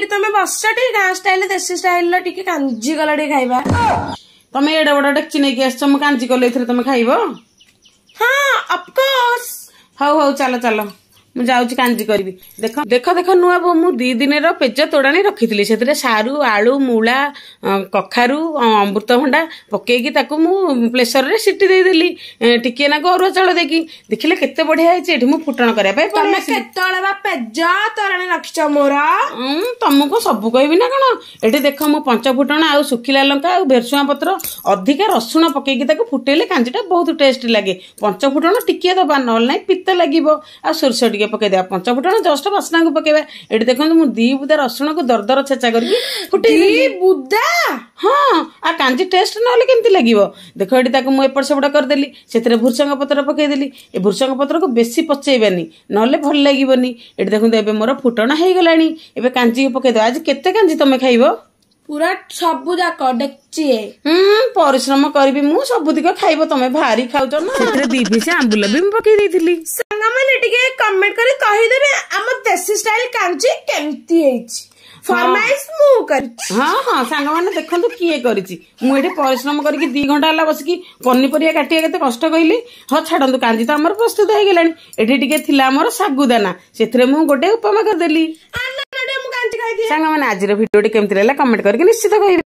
तुम बस गाँ स्टाइल देसी स्टाइल टिके कांजी गला खाइबा तुम एडे बड़ डेक्ची नहीं आस कांजी कले तुम खाइब हाँ ऑफ कोर्स हौ हौ चलो चलो मु जाऊँ कांजी करी देख देख देख नुआ बो मु 2 दिन पेज तोड़ाणी रखी से सारू आलू मूला कखारू अमृतभंडा पकईकी प्रेसर रे सीटी देदेली टिके ना अरुआ चाउल देकी देखिले केते बढ़िया है मु फुटण करबा पेज तोड़ाणी रखिच मोर तुमको सब कहबी ना कौन एठी देख मु 5 फुटण आ सुखिला लंका आ भेरसुआ पत्र अधिका रसुण पकईकी फुटेले कांजीटा बहुत टेस्ट लगे 5 फुटण टिके दबा न ना पित्त लगिवो आ सोरस टिके पकईदेवा 5 फुटण जस्ट बासना को पकेबा एठी देखो मु 2 बुदा रसुण को दरदर छेचा करके फुटेली बुदा हाँ आ कांजी टेस्ट न केमती लगिवो देख एठी मु एपट सेपट करदेली से भुर्संग पत्र पकईदेली ए भुर्संग पत्र को बेसी पचेबानी नले भल लागिवनी एठी देखो एबे मोर फुटण हे गलानी एबे कांजी पकईदेवा आज केते कांजी तमे खाइबो पूरा सबु जाक डेक्ची परिश्रम करबी मु सबुदिक खाइबो तमे भारी खाउछ ना सेतरे 2 पीस आंबुल भी पकई देथिली संगा माने टिके कमेंट करी कहि देबे हम देसी स्टाइल कांजी केमती हेछि फरमाइश मु कर हां हां संगा माने देखंतु किए करिछि मु एठे परिश्रम करके 2 घंटा हला बसकी पन्नीपरिया काटिया केते कष्ट कइली ह छाडंतु कांजी त हमर प्रस्तुत हे गेलानी एठे टिके थिला हमर सागुदाना सेतरे मु गोटे उपमा कर देली संगा माने आज वीडियो केमती लागला कमेंट करके निश्चित कहिबे।